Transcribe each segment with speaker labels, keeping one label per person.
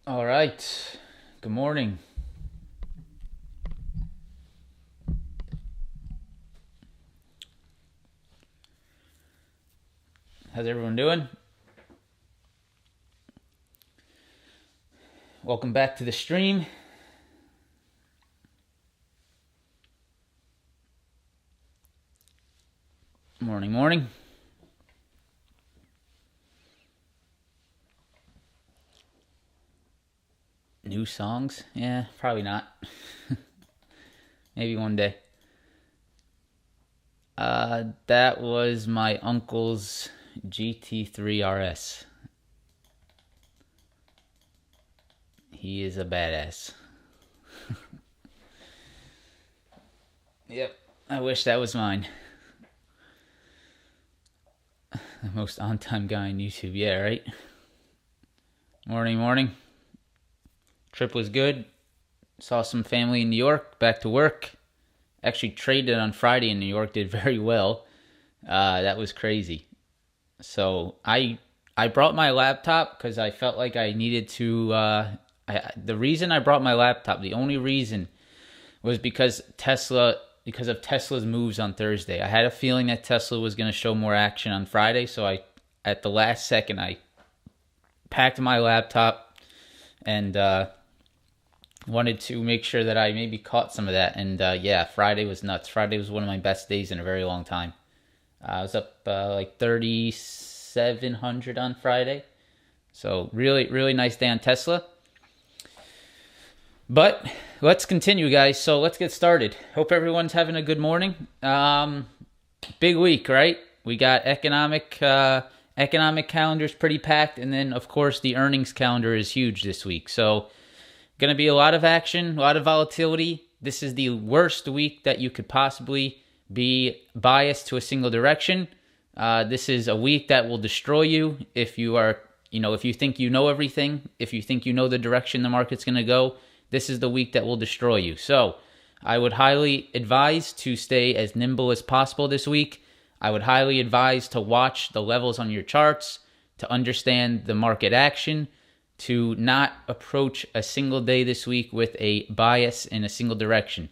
Speaker 1: All right. Good morning. How's everyone doing? Welcome back to the stream. Morning, morning. New songs? Yeah, probably not. Maybe one day. That was my uncle's GT3 RS. He is a badass. Yep, I wish that was mine. The most on-time guy on YouTube. Yeah, right? Morning, morning. Trip was good. Saw some family in New York. Back to work. Actually traded on Friday in New York. Did very well. That was crazy. So I brought my laptop because I felt like I needed to. The reason I brought my laptop, the only reason, was because of Tesla's moves on Thursday. I had a feeling that Tesla was going to show more action on Friday, so at the last second, I packed my laptop and wanted to make sure that I maybe caught some of that. And yeah, Friday was nuts. Friday was one of my best days in a very long time. I was up like 3,700 on Friday. So really, really nice day on Tesla. But let's continue, guys. So let's get started. Hope everyone's having a good morning. Big week, right? We got economic calendars pretty packed, and then of course the earnings calendar is huge this week. So going to be a lot of action, a lot of volatility. This is the worst week that you could possibly be biased to a single direction. This is a week that will destroy you if you are, if you think you know everything, if you think you know the direction the market's going to go. This is the week that will destroy you. So I would highly advise to stay as nimble as possible this week. I would highly advise to watch the levels on your charts, to understand the market action, to not approach a single day this week with a bias in a single direction.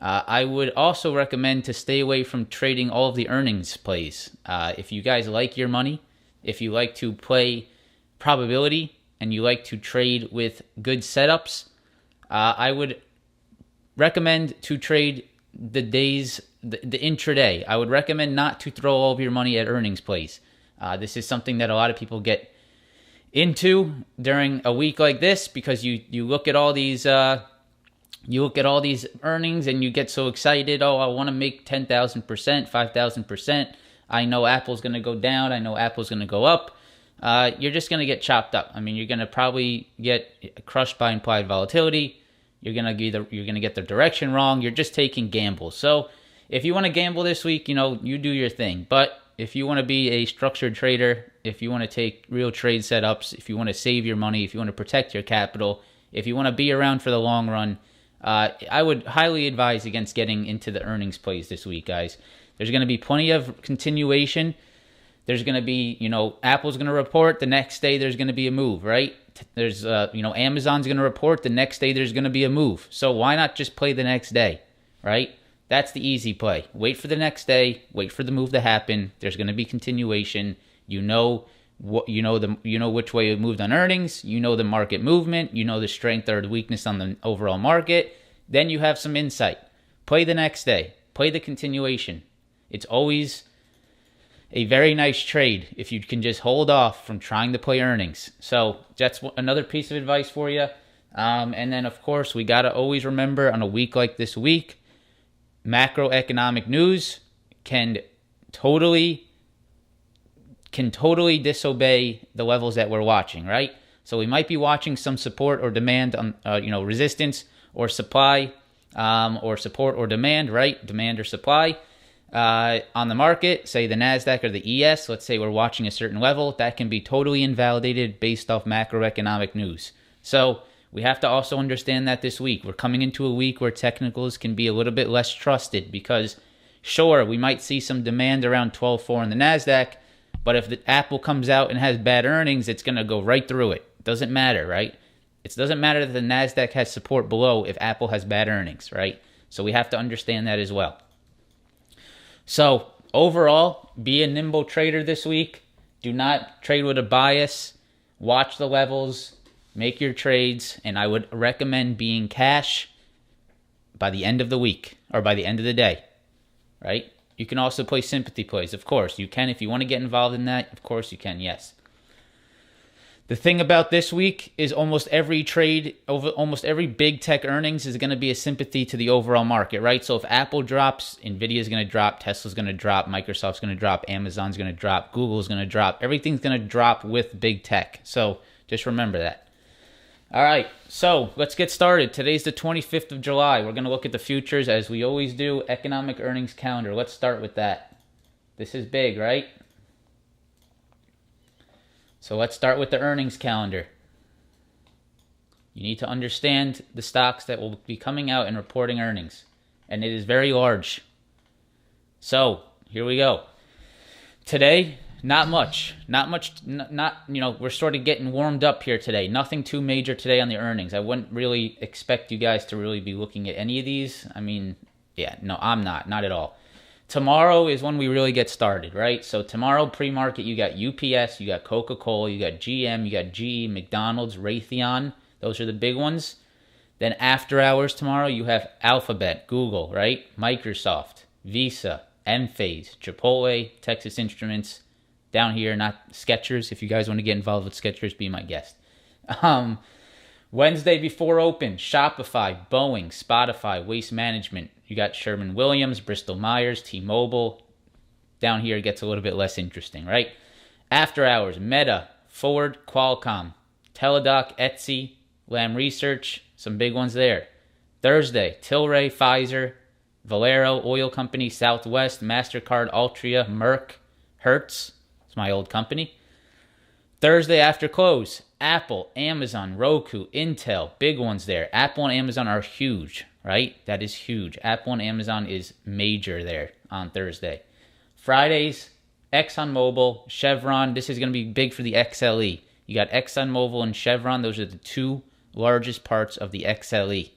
Speaker 1: I would also recommend to stay away from trading all of the earnings plays. If you guys like your money, if you like to play probability, and you like to trade with good setups, I would recommend to trade the intraday. I would recommend not to throw all of your money at earnings plays. This is something that a lot of people get into during a week like this because you look at all these earnings and you get so excited. Oh, I want to make 10,000%, 5,000%. I know Apple's going to go down. I know Apple's going to go up. You're just going to get chopped up. I mean, you're going to probably get crushed by implied volatility. You're going to get the direction wrong. You're just taking gambles. So if you want to gamble this week, you do your thing. But if you want to be a structured trader, if you want to take real trade setups, if you want to save your money, if you want to protect your capital, if you want to be around for the long run, I would highly advise against getting into the earnings plays this week, guys. There's going to be plenty of continuation. There's going to be, Apple's going to report. The next day, there's going to be a move, right? There's, Amazon's going to report. The next day, there's going to be a move. So why not just play the next day, right? That's the easy play. Wait for the next day. Wait for the move to happen. There's going to be continuation. You know which way it moved on earnings. You know the market movement. You know the strength or the weakness on the overall market. Then you have some insight. Play the next day. Play the continuation. It's always a very nice trade if you can just hold off from trying to play earnings. So that's another piece of advice for you. And then, of course, we got to always remember on a week like this week, macroeconomic news can totally disobey the levels that we're watching, right? So we might be watching some support or demand on, resistance or supply, or support or demand, right? Demand or supply. On the market, say the NASDAQ or the ES, let's say we're watching a certain level, that can be totally invalidated based off macroeconomic news. So we have to also understand that this week. We're coming into a week where technicals can be a little bit less trusted because, sure, we might see some demand around 12.4 in the NASDAQ, but if the Apple comes out and has bad earnings, it's going to go right through it. Doesn't matter, right? It doesn't matter that the NASDAQ has support below if Apple has bad earnings, right? So we have to understand that as well. So overall, be a nimble trader this week. Do not trade with a bias. Watch the levels, make your trades, and I would recommend being cash by the end of the week or by the end of the day, right? You can also play sympathy plays, of course. You can if you want to get involved in that. Of course you can, yes. The thing about this week is almost every trade, over almost every big tech earnings is going to be a sympathy to the overall market, right? So if Apple drops, Nvidia is going to drop, Tesla's going to drop, Microsoft's going to drop, Amazon's going to drop, Google's going to drop. Everything's going to drop with big tech. So just remember that. All right, so let's get started. Today's the 25th of July. We're going to look at the futures as we always do. Economic earnings calendar. Let's start with that. This is big, right? So let's start with the earnings calendar. You need to understand the stocks that will be coming out and reporting earnings. And it is very large. So here we go. Today, not much. We're sort of getting warmed up here today. Nothing too major today on the earnings. I wouldn't really expect you guys to really be looking at any of these. I mean, yeah, no, I'm not at all. Tomorrow is when we really get started, right? So tomorrow, pre-market, you got UPS, you got Coca-Cola, you got GM, you got GE, McDonald's, Raytheon. Those are the big ones. Then after hours tomorrow, you have Alphabet, Google, right? Microsoft, Visa, Enphase, Chipotle, Texas Instruments. Down here, not Skechers. If you guys want to get involved with Skechers, be my guest. Wednesday before open, Shopify, Boeing, Spotify, Waste Management. You got Sherwin-Williams, Bristol-Myers, T-Mobile. Down here, it gets a little bit less interesting, right? After hours, Meta, Ford, Qualcomm, Teladoc, Etsy, Lam Research, some big ones there. Thursday, Tilray, Pfizer, Valero, Oil Company, Southwest, MasterCard, Altria, Merck, Hertz. It's my old company. Thursday after close, Apple, Amazon, Roku, Intel, big ones there. Apple and Amazon are huge, right? That is huge. Apple and Amazon is major there on Thursday. Fridays, ExxonMobil, Chevron. This is going to be big for the XLE. You got ExxonMobil and Chevron. Those are the two largest parts of the XLE.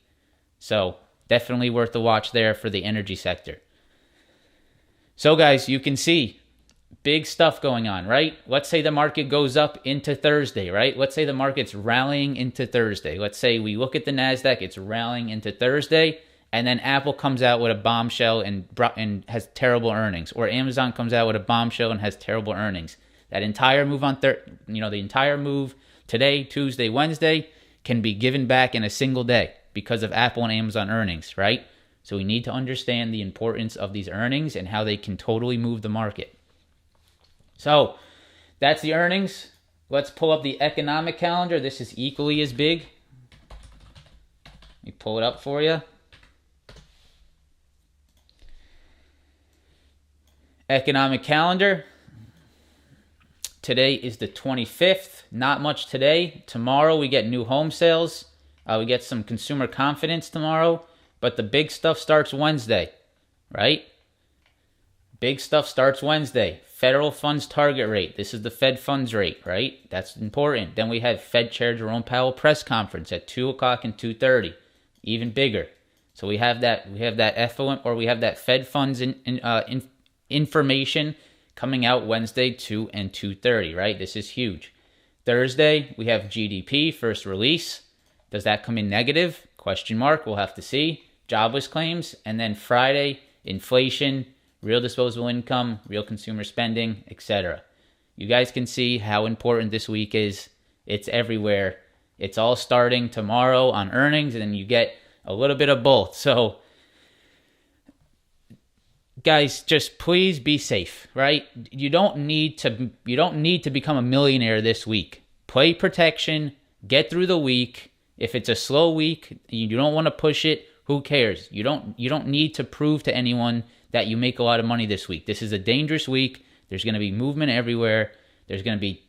Speaker 1: So definitely worth the watch there for the energy sector. So guys, you can see big stuff going on, right? Let's say the market goes up into Thursday, right? Let's say the market's rallying into Thursday. Let's say we look at the NASDAQ, it's rallying into Thursday, and then Apple comes out with a bombshell and has terrible earnings, or Amazon comes out with a bombshell and has terrible earnings. That entire move the entire move today, Tuesday, Wednesday, can be given back in a single day because of Apple and Amazon earnings, right? So we need to understand the importance of these earnings and how they can totally move the market. So that's the earnings. Let's pull up the economic calendar. This is equally as big. Let me pull it up for you. Economic calendar. Today is the 25th. Not much today. Tomorrow we get new home sales. We get some consumer confidence tomorrow. But the big stuff starts Wednesday, right? Big stuff starts Wednesday. Federal funds target rate. This is the Fed funds rate, right? That's important. Then we have Fed Chair Jerome Powell press conference at 2 o'clock and 2:30. Even bigger. So we have that. We have that FOM, or we have that Fed funds information coming out Wednesday 2 and 2:30, right? This is huge. Thursday we have GDP first release. Does that come in negative? Question mark. We'll have to see. Jobless claims, and then Friday inflation, real disposable income, real consumer spending, etc. You guys can see how important this week is. It's everywhere. It's all starting tomorrow on earnings, and then you get a little bit of both. So, guys, just please be safe, right? You don't need to become a millionaire this week. Play protection, get through the week. If it's a slow week, you don't want to push it, who cares? You don't need to prove to anyone that you make a lot of money this week. This is a dangerous week. There's going to be movement everywhere. There's going to be,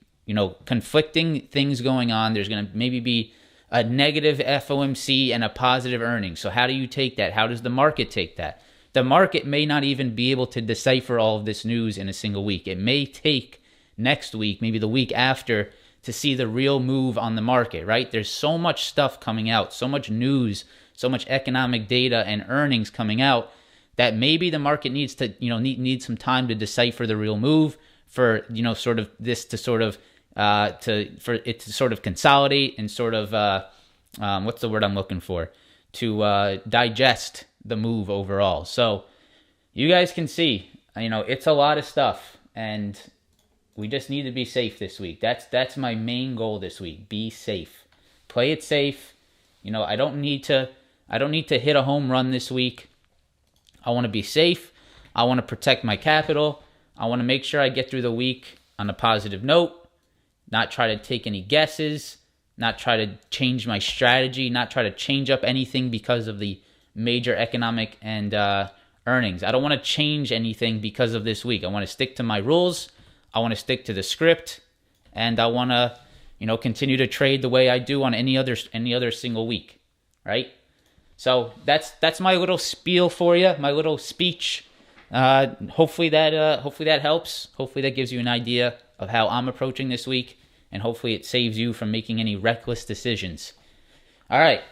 Speaker 1: conflicting things going on. There's going to maybe be a negative FOMC and a positive earnings. So how do you take that? How does the market take that? The market may not even be able to decipher all of this news in a single week. It may take next week, maybe the week after, to see the real move on the market, right? There's so much stuff coming out, so much news, so much economic data and earnings coming out that maybe the market needs to, need some time to decipher the real move for, sort of this to sort of, for it to sort of consolidate and sort of, what's the word I'm looking for? To digest the move overall. So you guys can see, it's a lot of stuff, and we just need to be safe this week. That's my main goal this week. Be safe. Play it safe. I don't need to hit a home run this week. I want to be safe. I want to protect my capital. I want to make sure I get through the week on a positive note, not try to take any guesses, not try to change my strategy, not try to change up anything because of the major economic and earnings. I don't want to change anything because of this week. I want to stick to my rules. I want to stick to the script, and I want to, continue to trade the way I do on any other single week, right? So that's my little spiel for you, my little speech. Hopefully that helps. Hopefully that gives you an idea of how I'm approaching this week, and hopefully it saves you from making any reckless decisions. All right,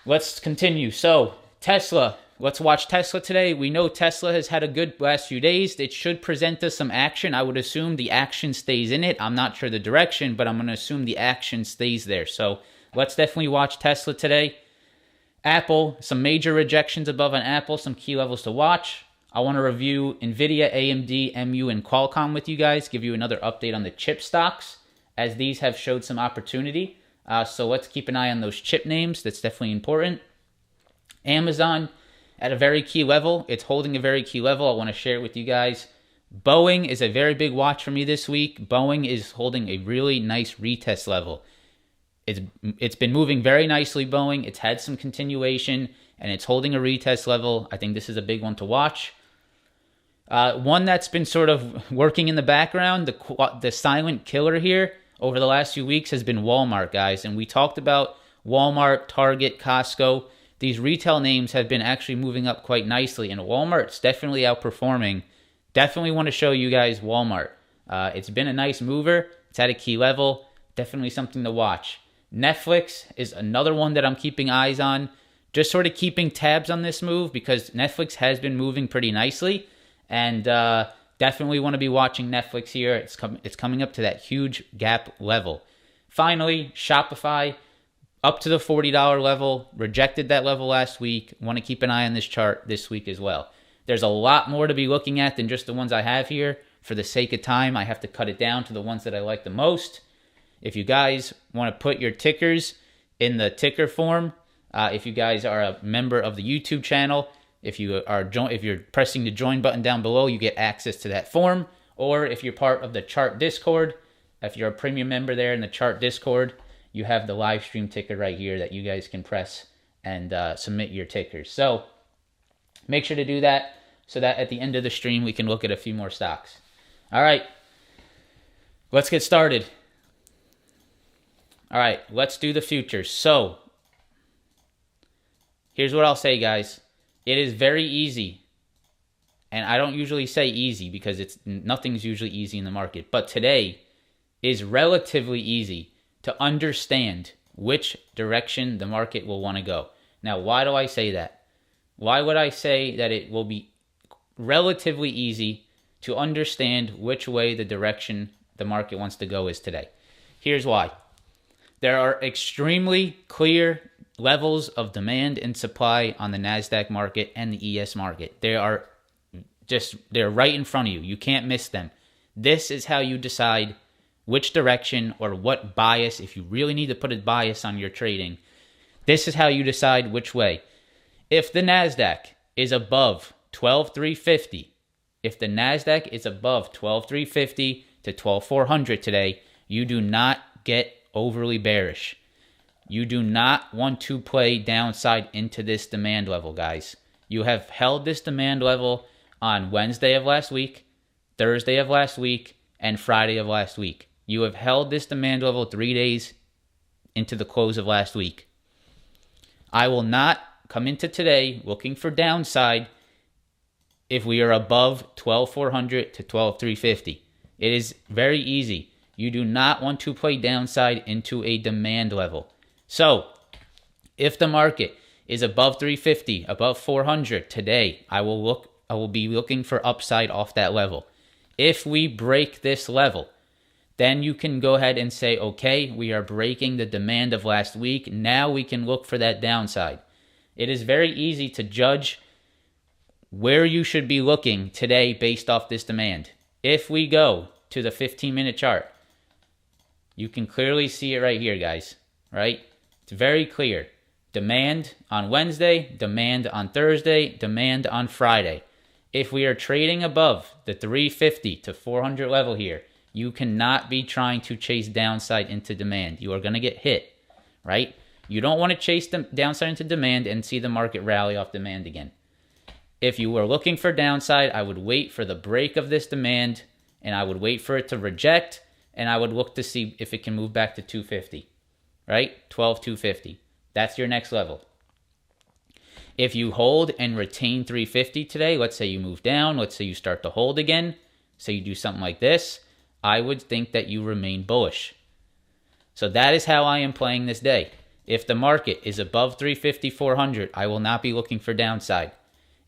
Speaker 1: let's continue. So Tesla. Let's watch Tesla today. We know Tesla has had a good last few days. It should present us some action. I would assume the action stays in it. I'm not sure the direction, but I'm going to assume the action stays there. So let's definitely watch Tesla today. Apple, some major rejections above on Apple, some key levels to watch. I want to review NVIDIA, AMD, MU, and Qualcomm with you guys, give you another update on the chip stocks, as these have showed some opportunity. So let's keep an eye on those chip names. That's definitely important. Amazon, at a very key level. It's holding a very key level. I want to share it with you guys. Boeing is a very big watch for me this week. Boeing is holding a really nice retest level. It's been moving very nicely, Boeing. It's had some continuation, and it's holding a retest level. I think this is a big one to watch. One that's been sort of working in the background, the silent killer here over the last few weeks has been Walmart, guys. And we talked about Walmart, Target, Costco. These retail names have been actually moving up quite nicely, and Walmart's definitely outperforming. Definitely want to show you guys Walmart. It's been a nice mover. It's at a key level. Definitely something to watch. Netflix is another one that I'm keeping eyes on. Just sort of keeping tabs on this move because Netflix has been moving pretty nicely, and definitely want to be watching Netflix here. It's coming up to that huge gap level. Finally, Shopify. Up to the $40 level, rejected that level last week. Want to keep an eye on this chart this week as well. There's a lot more to be looking at than just the ones I have here. For the sake of time, I have to cut it down to the ones that I like the most. If you guys want to put your tickers in the ticker form, if you guys are a member of the YouTube channel, if you're pressing the join button down below, you get access to that form. Or if you're part of the chart Discord, if you're a premium member there in the chart Discord, you have the live stream ticker right here that you guys can press and submit your tickers. So make sure to do that so that at the end of the stream, we can look at a few more stocks. All right, let's get started. All right, let's do the futures. So here's what I'll say, guys. It is very easy. And I don't usually say easy because nothing's usually easy in the market. But today is relatively easy to understand which direction the market will want to go. Now, why do I say that? Why would I say that it will be relatively easy to understand which way the direction the market wants to go is today? Here's why. There are extremely clear levels of demand and supply on the NASDAQ market and the ES market. They're right in front of you. You can't miss them. This is how you decide which direction or what bias, if you really need to put a bias on your trading, this is how you decide which way. If the NASDAQ is above 12,350, if the NASDAQ is above 12,350 to 12,400 today, you do not get overly bearish. You do not want to play downside into this demand level, guys. You have held this demand level on Wednesday of last week, Thursday of last week, and Friday of last week. You have held this demand level 3 days into the close of last week. I will not come into today looking for downside if we are above 12,400 to 12,350. It is very easy. You do not want to play downside into a demand level. So if the market is above 350, above 400 today, I will be looking for upside off that level. If we break this level, then you can go ahead and say, okay, we are breaking the demand of last week. Now we can look for that downside. It is very easy to judge where you should be looking today based off this demand. If we go to the 15-minute chart, you can clearly see it right here, guys, right? It's very clear. Demand on Wednesday, demand on Thursday, demand on Friday. If we are trading above the 350 to 400 level here, you cannot be trying to chase downside into demand. You are going to get hit, right? You don't want to chase the downside into demand and see the market rally off demand again. If you were looking for downside, I would wait for the break of this demand, and I would wait for it to reject, and I would look to see if it can move back to 250, right? 12,250. That's your next level. If you hold and retain 350 today, let's say you move down, let's say you start to hold again, say you do something like this, I would think that you remain bullish. So that is how I am playing this day. If the market is above 350, 400, I will not be looking for downside.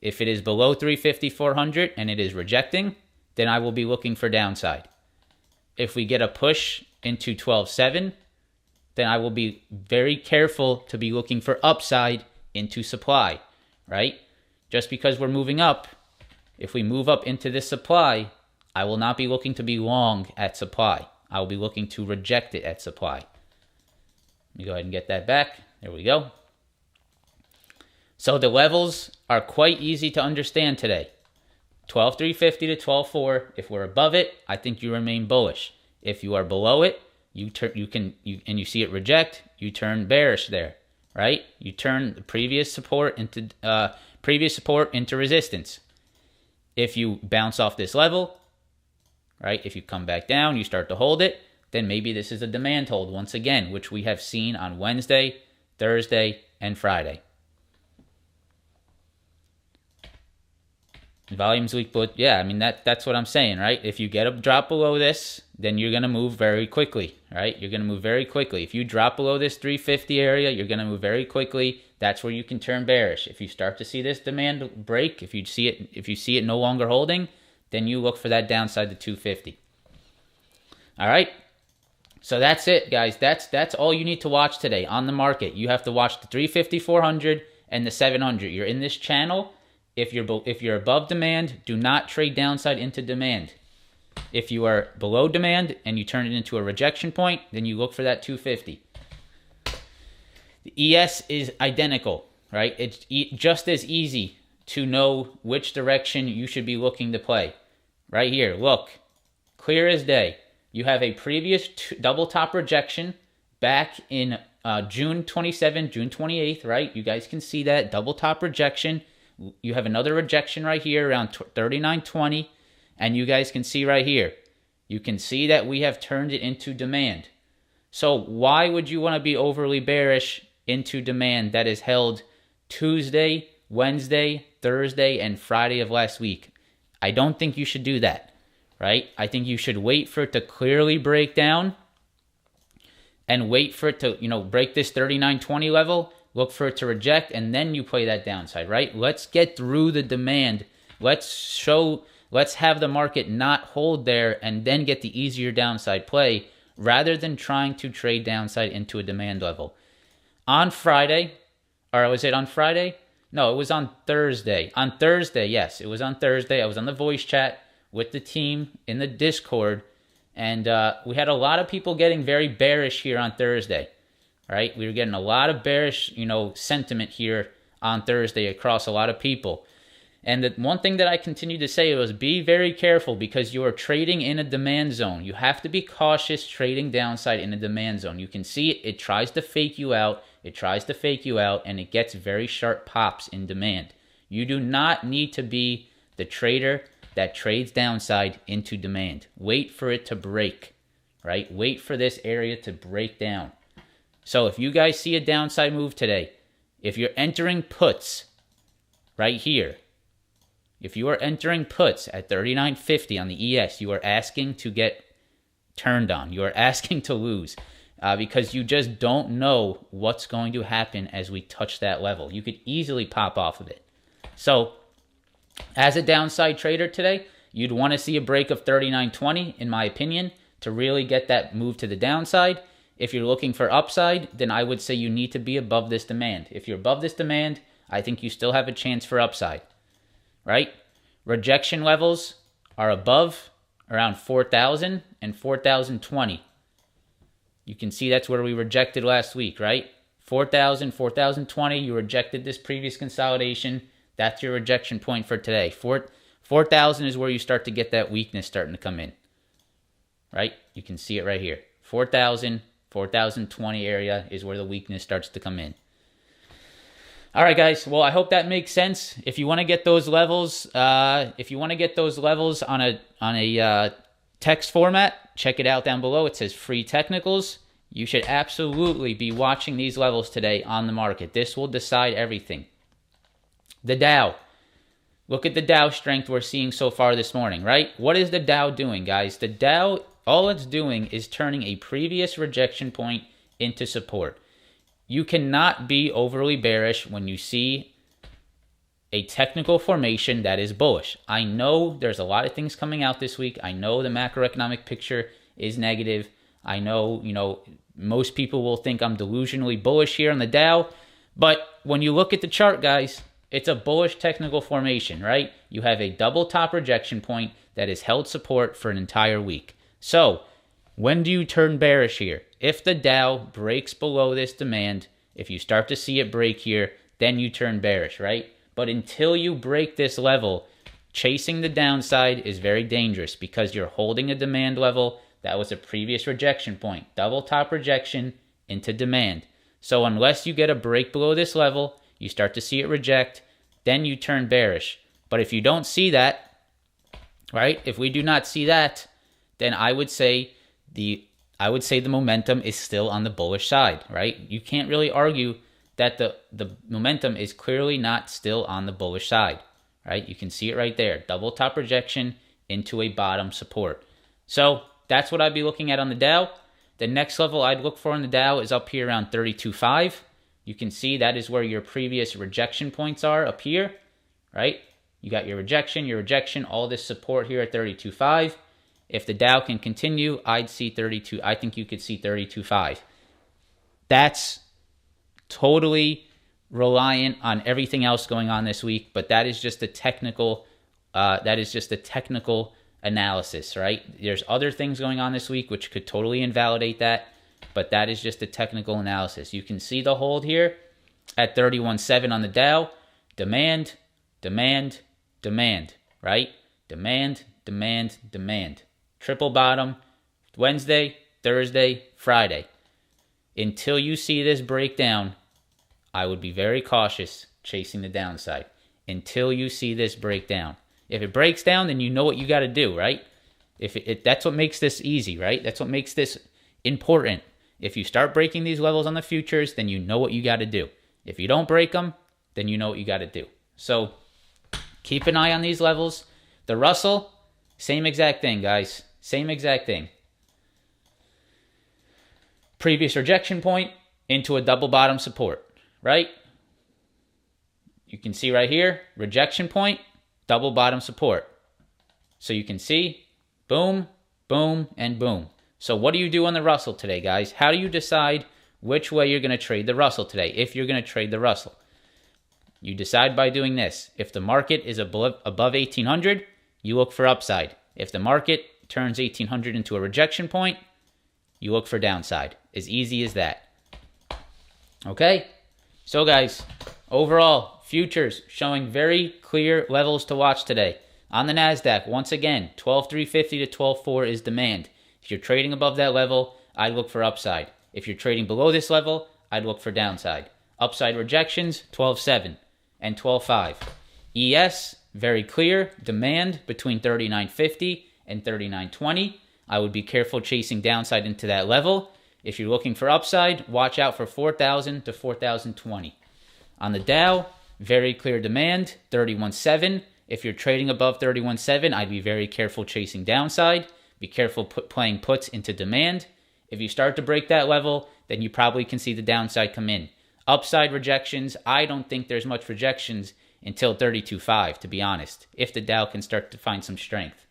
Speaker 1: If it is below 350, 400 and it is rejecting, then I will be looking for downside. If we get a push into 12.7, then I will be very careful to be looking for upside into supply, right? Just because we're moving up, if we move up into this supply, I will not be looking to be long at supply. I will be looking to reject it at supply. Let me go ahead and get that back. There we go. So the levels are quite easy to understand today. 12,350 to 12,4. If we're above it, I think you remain bullish. If you are below it, you see it reject, you turn bearish there, right? You turn the previous support into resistance. If you bounce off this level, right? If you come back down, you start to hold it, then maybe this is a demand hold once again, which we have seen on Wednesday, Thursday, and Friday. Volumes weak, but yeah, I mean that's what I'm saying, right? If you get a drop below this, then you're gonna move very quickly, right? You're gonna move very quickly. If you drop below this 350 area, you're gonna move very quickly. That's where you can turn bearish. If you start to see this demand break, if you see it no longer holding, then you look for that downside to 250. All right. So that's it, guys. That's all you need to watch today on the market. You have to watch the 350, 400, and the 700. You're in this channel. If you're above demand, do not trade downside into demand. If you are below demand and you turn it into a rejection point, then you look for that 250. The ES is identical, right? It's just as easy to know which direction you should be looking to play. Right here, look, clear as day. You have a previous double top rejection back in June 27, June 28th, right? You guys can see that double top rejection. You have another rejection right here around 39.20, and you guys can see right here. You can see that we have turned it into demand. So why would you want to be overly bearish into demand that is held Tuesday, Wednesday, Thursday, and Friday of last week? I don't think you should do that. Right? I think you should wait for it to clearly break down and wait for it to, break this 39.20 level, look for it to reject, and then you play that downside, right? Let's get through the demand. Let's have the market not hold there and then get the easier downside play rather than trying to trade downside into a demand level. On Friday, or was it on Friday? No, it was on Thursday. On Thursday, yes, it was on Thursday. I was on the voice chat with the team in the Discord, and we had a lot of people getting very bearish here on Thursday, right? We were getting a lot of bearish, sentiment here on Thursday across a lot of people. And the one thing that I continued to say was be very careful because you are trading in a demand zone. You have to be cautious trading downside in a demand zone. You can see it tries to fake you out. It tries to fake you out, and it gets very sharp pops in demand. You do not need to be the trader that trades downside into demand. Wait for it to break, right? Wait for this area to break down. So if you guys see a downside move today, if you're entering puts right here, if you are entering puts at 39.50 on the ES, you are asking to get turned on. You are asking to lose because you just don't know what's going to happen as we touch that level. You could easily pop off of it. So as a downside trader today, you'd want to see a break of 39.20, in my opinion, to really get that move to the downside. If you're looking for upside, then I would say you need to be above this demand. If you're above this demand, I think you still have a chance for upside, right? Rejection levels are above around 4,000 and 4,020. You can see that's where we rejected last week, right? 4,000, 4,020, you rejected this previous consolidation. That's your rejection point for today. 4,000 is where you start to get that weakness starting to come in, right? You can see it right here. 4,000, 4,020 area is where the weakness starts to come in. All right, guys. Well, I hope that makes sense. If you want to get those levels, on a text format, check it out down below. It says free technicals. You should absolutely be watching these levels today on the market. This will decide everything. The Dow. Look at the Dow strength we're seeing so far this morning, right? What is the Dow doing, guys? The Dow, all it's doing is turning a previous rejection point into support. You cannot be overly bearish when you see a technical formation that is bullish. I know there's a lot of things coming out this week. I know the macroeconomic picture is negative. I know, most people will think I'm delusionally bullish here on the Dow. But when you look at the chart, guys, it's a bullish technical formation, right? You have a double top rejection point that has held support for an entire week. So, when do you turn bearish here? If the Dow breaks below this demand, if you start to see it break here, then you turn bearish, right? But until you break this level, chasing the downside is very dangerous because you're holding a demand level that was a previous rejection point. Double top rejection into demand. So unless you get a break below this level, you start to see it reject, then you turn bearish. But if you don't see that, right? If we do not see that, then I would say the momentum is still on the bullish side, right? You can't really argue that the momentum is clearly not still on the bullish side, right? You can see it right there. Double top rejection into a bottom support. So that's what I'd be looking at on the Dow. The next level I'd look for on the Dow is up here around 32.5. You can see that is where your previous rejection points are up here, right? You got your rejection, all this support here at 32.5. If the Dow can continue, I'd see 32. I think you could see 32.5. That's totally reliant on everything else going on this week, but that is just a technical. Analysis, right? There's other things going on this week which could totally invalidate that, but that is just a technical analysis. You can see the hold here at 31.7 on the Dow. Demand, demand, demand, right? Demand, demand, demand. Triple bottom, Wednesday, Thursday, Friday. Until you see this break down, I would be very cautious chasing the downside. Until you see this break down. If it breaks down, then you know what you got to do, right? That's what makes this easy, right? That's what makes this important. If you start breaking these levels on the futures, then you know what you got to do. If you don't break them, then you know what you got to do. So keep an eye on these levels. The Russell, same exact thing, guys. Same exact thing. Previous rejection point into a double bottom support, right? You can see right here, rejection point, double bottom support. So you can see, boom, boom, and boom. So what do you do on the Russell today, guys? How do you decide which way you're going to trade the Russell today, if you're going to trade the Russell? You decide by doing this. If the market is above 1,800, you look for upside. If the market turns 1,800 into a rejection point, you look for downside. As easy as that. Okay? So guys, overall, futures showing very clear levels to watch today. On the NASDAQ, once again, 12,350 to 12,400 is demand. If you're trading above that level, I'd look for upside. If you're trading below this level, I'd look for downside. Upside rejections, 12,700 and 12,500. ES, very clear, demand between 39.50 and 39.20. I would be careful chasing downside into that level. If you're looking for upside, watch out for 4,000 to 4,020. On the Dow, very clear demand, 31.7. If you're trading above 31.7, I'd be very careful chasing downside Be careful playing puts into demand. If you start to break that level, then you probably can see the downside come in. Upside rejections, I don't think there's much rejections until 32.5, to be honest, if the Dow can start to find some strength.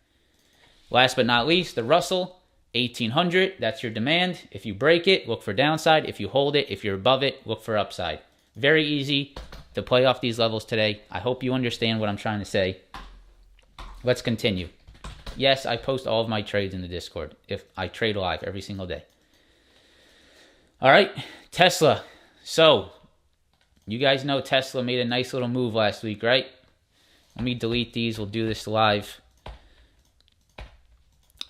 Speaker 1: Last but not least, the Russell, 1800, that's your demand. If you break it, look for downside. If you hold it, if you're above it, look for upside. Very easy to play off these levels today. I hope you understand what I'm trying to say. Let's continue. Yes, I post all of my trades in the Discord. If I trade live every single day. All right, Tesla. So, you guys know Tesla made a nice little move last week, right? Let me delete these. We'll do this live.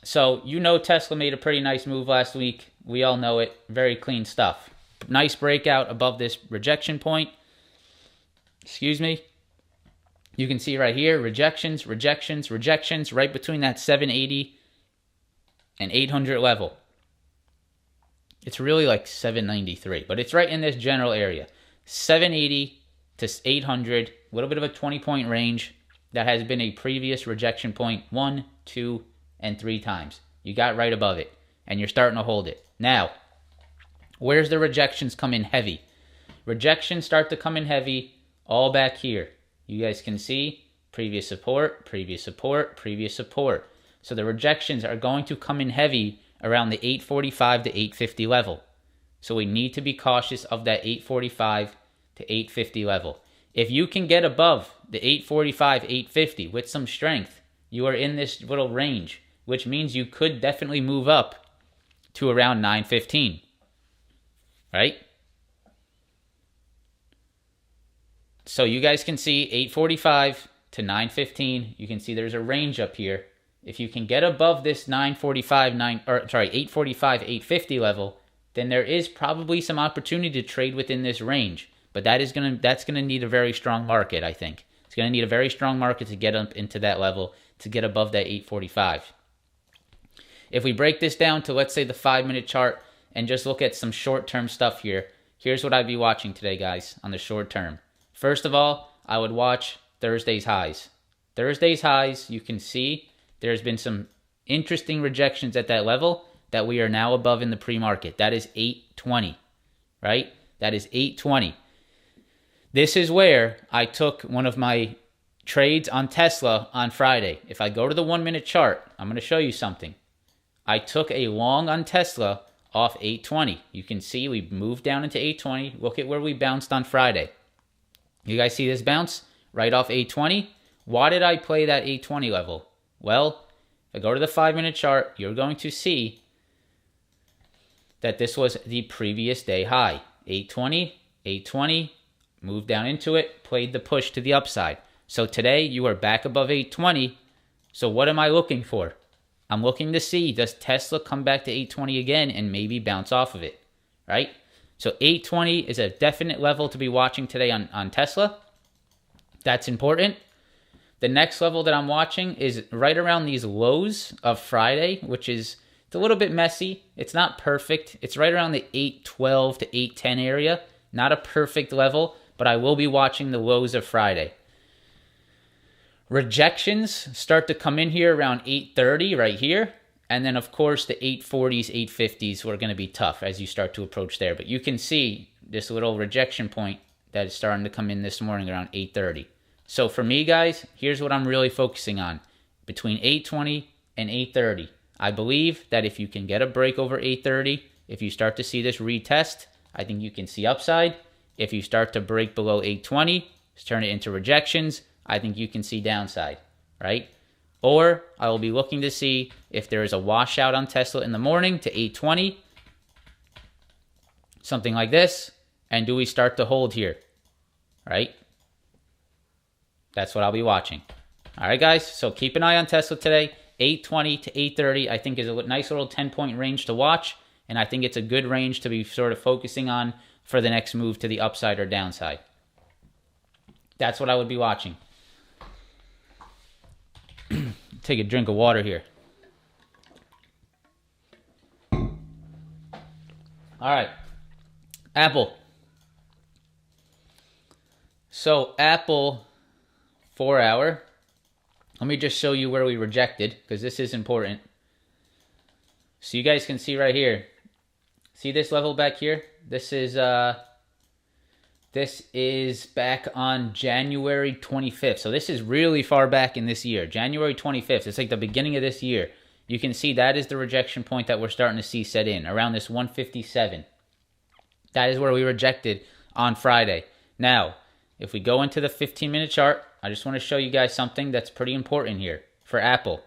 Speaker 1: So, you know Tesla made a pretty nice move last week. We all know it. Very clean stuff. Nice breakout above this rejection point. Excuse me. You can see right here, rejections, rejections, rejections, right between that 780 and 800 level. It's really like 793, but it's right in this general area. 780 to 800, a little bit of a 20-point range. That has been a previous rejection point 1, 2, and 3 times. You got right above it, and you're starting to hold it. Now, where's the rejections come in heavy? Rejections start to come in heavy all back here. You guys can see previous support, previous support, previous support. So the rejections are going to come in heavy around the 845 to 850 level. So we need to be cautious of that 845 to 850 level. If you can get above the 845, 850 with some strength, you are in this little range, which means you could definitely move up to around 915, right? So you guys can see 845 to 915. You can see there's a range up here. If you can get above this 845, 850 level, then there is probably some opportunity to trade within this range. But that's gonna need a very strong market, I think. It's gonna need a very strong market to get up into that level, to get above that 845. If we break this down to, let's say, the 5-minute chart and just look at some short-term stuff here, here's what I'd be watching today, guys, on the short term. First of all, I would watch Thursday's highs. Thursday's highs, you can see there's been some interesting rejections at that level that we are now above in the pre-market. That is 820, right? That is 820. This is where I took one of my trades on Tesla on Friday. If I go to the 1-minute chart, I'm going to show you something. I took a long on Tesla off 820. You can see we moved down into 820. Look at where we bounced on Friday. You guys see this bounce right off 820? Why did I play that 820 level? Well, if I go to the 5-minute chart, you're going to see that this was the previous day high. 820, 820, moved down into it, played the push to the upside. So today you are back above 820. So what am I looking for? I'm looking to see, does Tesla come back to 820 again and maybe bounce off of it, right? So 820 is a definite level to be watching today on Tesla. That's important. The next level that I'm watching is right around these lows of Friday, which is, it's a little bit messy. It's not perfect. It's right around the 812 to 810 area. Not a perfect level, but I will be watching the lows of Friday. Rejections start to come in here around 830 right here. And then, of course, the 840s, 850s are going to be tough as you start to approach there. But you can see this little rejection point that is starting to come in this morning around 830. So for me, guys, here's what I'm really focusing on. Between 820 and 830. I believe that if you can get a break over 830, if you start to see this retest, I think you can see upside. If you start to break below 820, turn it into rejections, I think you can see downside, right? Or I will be looking to see if there is a washout on Tesla in the morning to 820, something like this, and do we start to hold here, right? That's what I'll be watching. All right, guys, so keep an eye on Tesla today. 820 to 830, I think, is a nice little 10-point range to watch, and I think it's a good range to be sort of focusing on for the next move to the upside or downside. That's what I would be watching. Take a drink of water here. All right. Apple. So Apple 4 hour. Let me just show you where we rejected, because this is important. So you guys can see right here. See this level back here? This is back on January 25th. So this is really far back in this year. January 25th. It's like the beginning of this year. You can see that is the rejection point that we're starting to see set in around this 157. That is where we rejected on Friday. Now, if we go into the 15-minute chart, I just want to show you guys something that's pretty important here for Apple.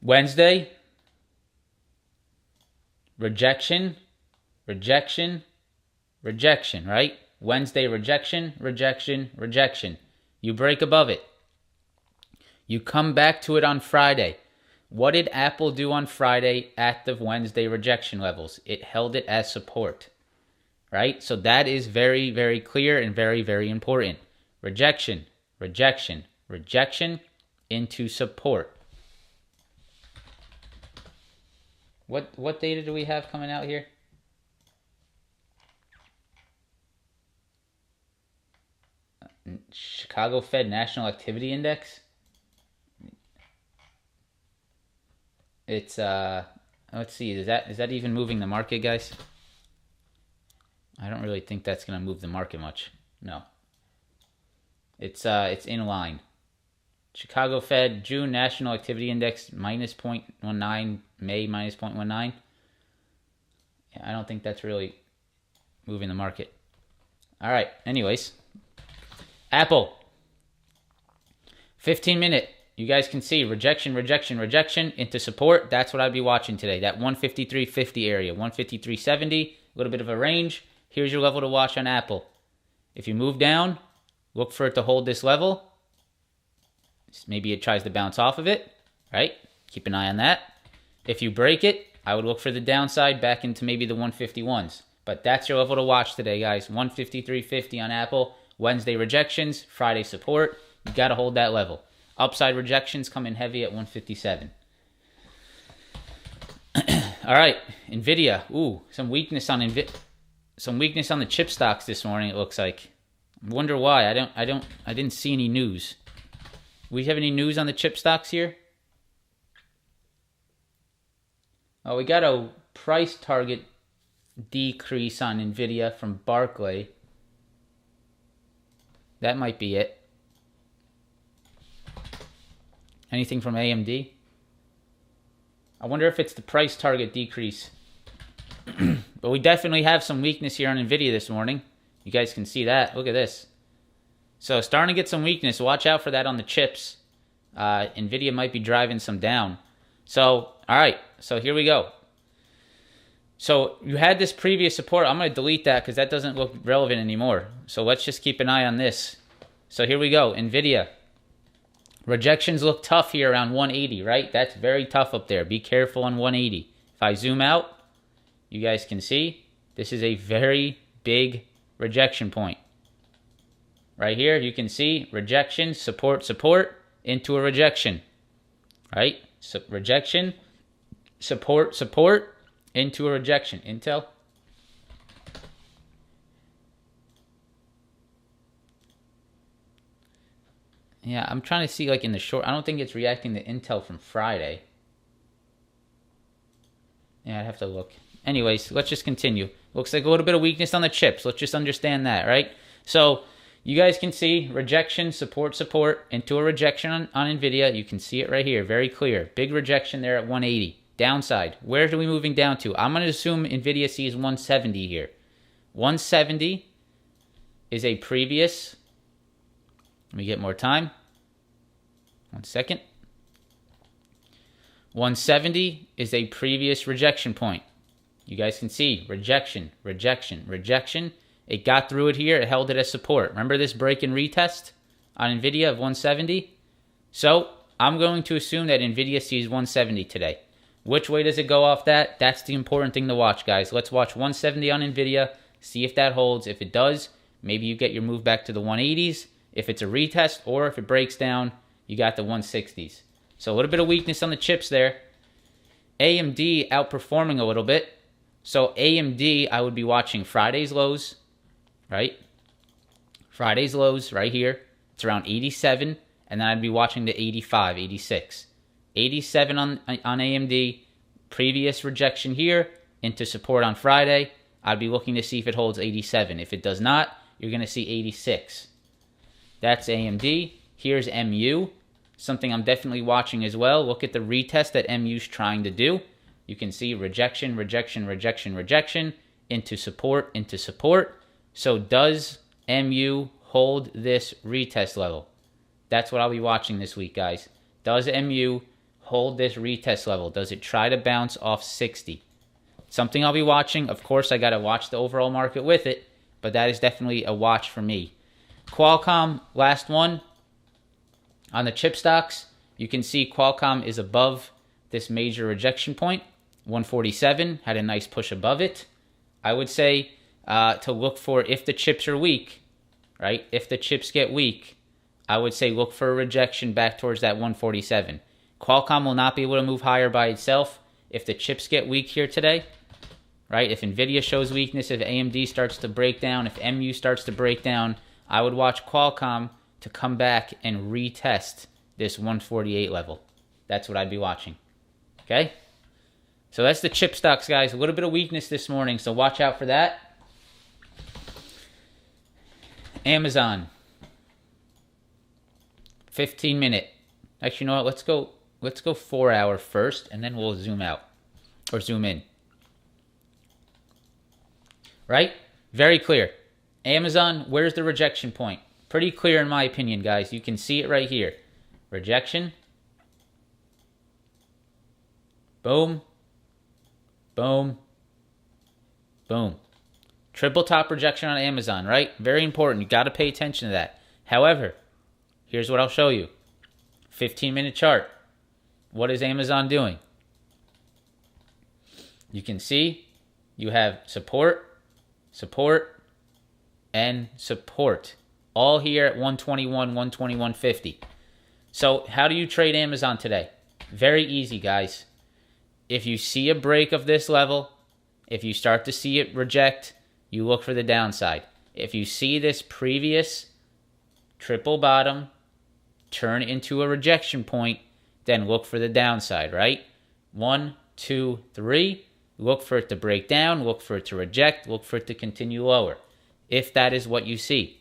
Speaker 1: Wednesday, rejection, rejection, rejection, right? Wednesday, rejection, rejection, rejection. You break above it. You come back to it on Friday. What did Apple do on Friday at the Wednesday rejection levels? It held it as support, right? So that is very, very clear and very, very important. Rejection, rejection, rejection into support. What data do we have coming out here? Chicago Fed National Activity Index. It's let's see, is that even moving the market, guys? I don't really think that's gonna move the market much. No. It's in line. Chicago Fed June National Activity Index minus 0.19, May minus 0.19. Yeah, I don't think that's really moving the market. All right, anyways. Apple. 15-minute. You guys can see rejection, rejection, rejection into support. That's what I'd be watching today. That 153.50 area, 153.70, a little bit of a range. Here's your level to watch on Apple. If you move down, look for it to hold this level. Maybe it tries to bounce off of it, right? Keep an eye on that. If you break it, I would look for the downside back into maybe the 151s. But that's your level to watch today, guys. 153.50 on Apple. Wednesday rejections, Friday support. You got to hold that level. Upside rejections come in heavy at 157. All right, Nvidia. Ooh, some weakness on the chip stocks this morning. It looks like. I wonder why. I didn't see any news. We have any news on the chip stocks here? Oh, we got a price target decrease on Nvidia from Barclay. That might be it. Anything from AMD? I wonder if it's the price target decrease. But we definitely have some weakness here on Nvidia this morning. You guys can see that. Look at this. So starting to get some weakness. Watch out for that on the chips. Nvidia might be driving some down. So, all right. So here we go. So you had this previous support. I'm going to delete that because that doesn't look relevant anymore. So let's just keep an eye on this. So here we go. Nvidia. Rejections look tough here around 180, right? That's very tough up there. Be careful on 180. If I zoom out, you guys can see this is a very big rejection point. Right here, you can see rejection, support, support, into a rejection. Right? So rejection, support, support, into a rejection. Intel. Yeah, I'm trying to see like in the short. I don't think it's reacting to Intel from Friday. Yeah, I'd have to look. Anyways, let's just continue. Looks like a little bit of weakness on the chips. Let's just understand that, right? So you guys can see rejection, support, support, into a rejection on Nvidia. You can see it right here, very clear. Big rejection there at 180. Downside. Where are we moving down to? I'm going to assume Nvidia sees 170 here. 170 is a previous. Let me get more time. 1 second. 170 is a previous rejection point. You guys can see rejection, rejection, rejection. It got through it here. It held it as support. Remember this break and retest on Nvidia of 170? So I'm going to assume that Nvidia sees 170 today. Which way does it go off that? That's the important thing to watch, guys. Let's watch 170 on Nvidia. See if that holds. If it does, maybe you get your move back to the 180s. If it's a retest or if it breaks down, you got the 160s. So a little bit of weakness on the chips there. AMD outperforming a little bit. So AMD, I would be watching Friday's lows, right? Friday's lows right here. It's around 87. And then I'd be watching the 85, 86. 87 on AMD, previous rejection here into support on Friday. I'd be looking to see if it holds 87. If it does not, you're going to see 86. That's AMD. Here's MU, something I'm definitely watching as well. Look at the retest that MU's trying to do. You can see rejection, rejection, rejection, rejection, into support, into support. So does MU hold this retest level? That's what I'll be watching this week, guys. Does MU hold this retest level? Does it try to bounce off 60? Something I'll be watching. Of course, I got to watch the overall market with it, but that is definitely a watch for me. Qualcomm, last one. On the chip stocks, you can see Qualcomm is above this major rejection point. 147, had a nice push above it. I would say to look for, if the chips are weak, right? If the chips get weak, I would say look for a rejection back towards that 147. Qualcomm will not be able to move higher by itself. If the chips get weak here today, right? If NVIDIA shows weakness, if AMD starts to break down, if MU starts to break down, I would watch Qualcomm to come back and retest this 148 level. That's what I'd be watching. Okay? So that's the chip stocks, guys. A little bit of weakness this morning, so watch out for that. Amazon. 15-minute. Actually, you know what? Let's go 4 hour first, and then we'll zoom out. Or zoom in. Right? Very clear. Amazon, where's the rejection point? Pretty clear in my opinion, guys. You can see it right here. Rejection. Boom. Boom. Boom. Triple top rejection on Amazon, right? Very important. You got to pay attention to that. However, here's what I'll show you. 15-minute chart. What is Amazon doing? You can see you have support, support, and support. All here at 121, 121.50. So how do you trade Amazon today? Very easy, guys. If you see a break of this level, if you start to see it reject, you look for the downside. If you see this previous triple bottom turn into a rejection point, then look for the downside, right? 1, 2, 3. Look for it to break down. Look for it to reject. Look for it to continue lower. If that is what you see.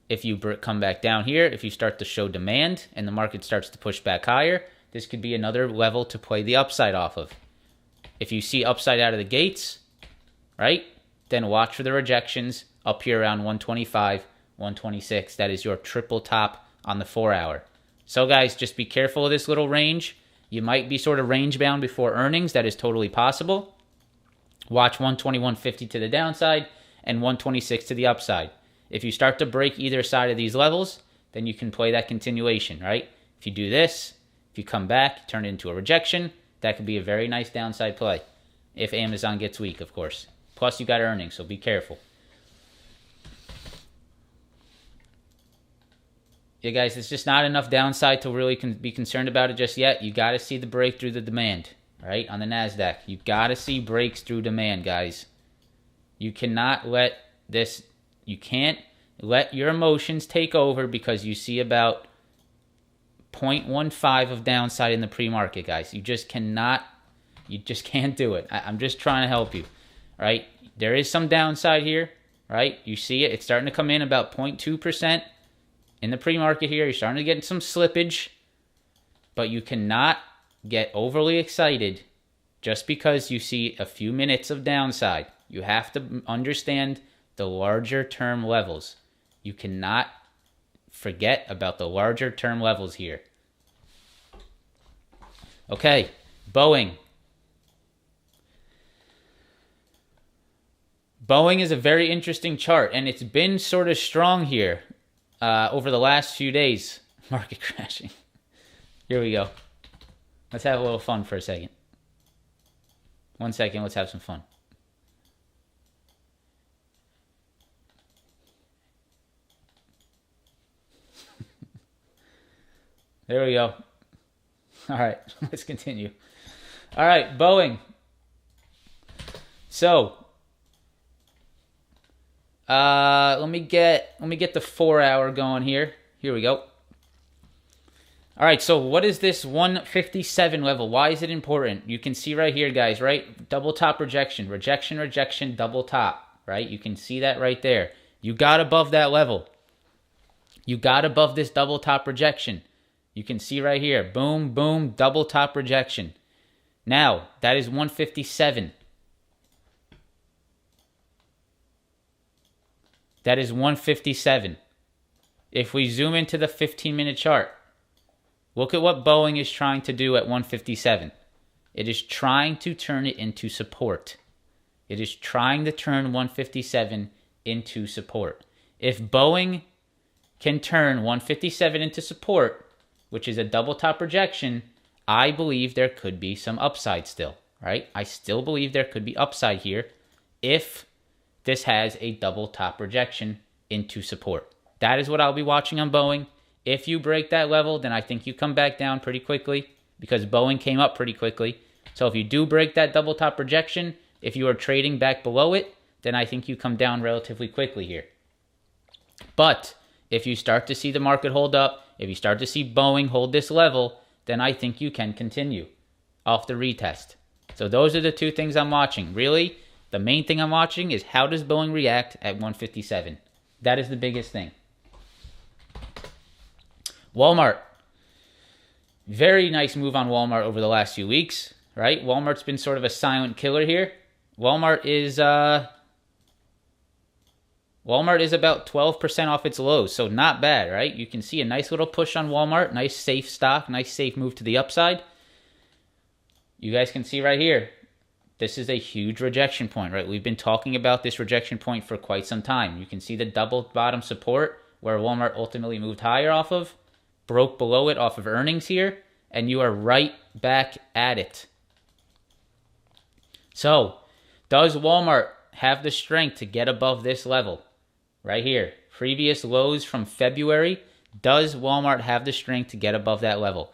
Speaker 1: If you come back down here, if you start to show demand and the market starts to push back higher, this could be another level to play the upside off of. If you see upside out of the gates, right, then watch for the rejections up here around 125, 126. That is your triple top on the 4 hour. So guys, just be careful of this little range. You might be sort of range bound before earnings. That is totally possible. Watch 121.50 to the downside and 126 to the upside. If you start to break either side of these levels, then you can play that continuation, right? If you do this, if you come back, turn it into a rejection, that could be a very nice downside play. If Amazon gets weak, of course. Plus, you got earnings, so be careful. Yeah, guys, it's just not enough downside to really be concerned about it just yet. You got to see the break through the demand, right, on the NASDAQ. You got to see breaks through demand, guys. You cannot let this... You can't let your emotions take over because you see about 0.15 of downside in the pre-market, guys. You just cannot, you just can't do it. I'm just trying to help you, right? There is some downside here, right? You see it. It's starting to come in about 0.2% in the pre-market here. You're starting to get some slippage, but you cannot get overly excited just because you see a few minutes of downside. You have to understand the larger term levels. You cannot forget about the larger term levels here. Okay, Boeing. Boeing is a very interesting chart, and it's been sort of strong here over the last few days. Market crashing. Here we go. Let's have a little fun for a second. 1 second, let's have some fun. There we go. All right, let's continue. All right, Boeing. So, let me get the 4 hour going here. Here we go. All right, so what is this 157 level? Why is it important? You can see right here, guys, right? Double top rejection, rejection, rejection, double top, right? You can see that right there. You got above that level. You got above this double top rejection. You can see right here, boom, boom, double top rejection. Now, that is 157. That is 157. If we zoom into the 15-minute chart, look at what Boeing is trying to do at 157. It is trying to turn it into support. It is trying to turn 157 into support. If Boeing can turn 157 into support, which is a double top rejection, I believe there could be some upside still, right? I still believe there could be upside here if this has a double top rejection into support. That is what I'll be watching on Boeing. If you break that level, then I think you come back down pretty quickly because Boeing came up pretty quickly. So if you do break that double top rejection, if you are trading back below it, then I think you come down relatively quickly here. But if you start to see the market hold up, if you start to see Boeing hold this level, then I think you can continue off the retest. So those are the two things I'm watching. Really, the main thing I'm watching is how does Boeing react at 157. That is the biggest thing. Walmart. Very nice move on Walmart over the last few weeks, right? Walmart's been sort of a silent killer here. Walmart is about 12% off its lows, so not bad, right? You can see a nice little push on Walmart, nice safe stock, nice safe move to the upside. You guys can see right here, this is a huge rejection point, right? We've been talking about this rejection point for quite some time. You can see the double bottom support where Walmart ultimately moved higher off of, broke below it off of earnings here, and you are right back at it. So, does Walmart have the strength to get above this level? Right here, previous lows from February. Does Walmart have the strength to get above that level?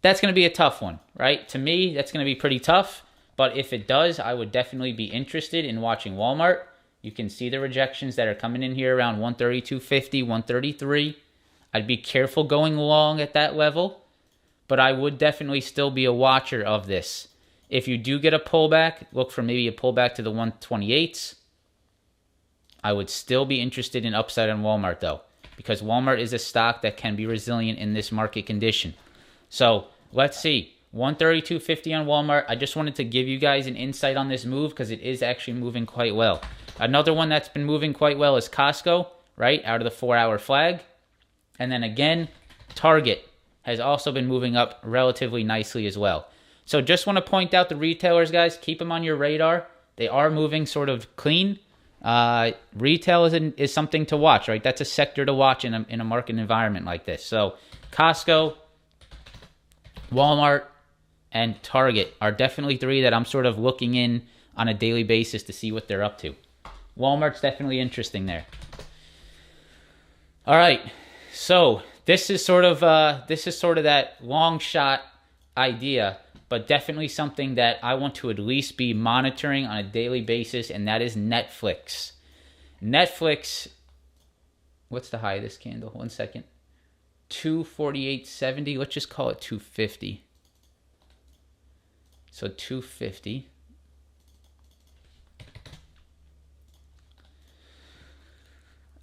Speaker 1: That's going to be a tough one, right? To me, that's going to be pretty tough. But if it does, I would definitely be interested in watching Walmart. You can see the rejections that are coming in here around 132.50, 133. I'd be careful going long at that level, but I would definitely still be a watcher of this. If you do get a pullback, look for maybe a pullback to the 128s. I would still be interested in upside on Walmart though, because Walmart is a stock that can be resilient in this market condition. So let's see, 132.50 on Walmart. I just wanted to give you guys an insight on this move because it is actually moving quite well. Another one that's been moving quite well is Costco, right, out of the 4-hour flag. And then again, Target has also been moving up relatively nicely as well. So just want to point out the retailers, guys. Keep them on your radar. They are moving sort of clean. Retail is something to watch, right? That's a sector to watch in a market environment like this. So Costco, Walmart, and Target are definitely three that I'm sort of looking in on a daily basis to see what they're up to. Walmart's definitely interesting there. All right. So this is sort of that long shot idea, but definitely something that I want to at least be monitoring on a daily basis, and that is Netflix. Netflix, what's the high of this candle? 1 second. 248.70. Let's just call it 250. So 250.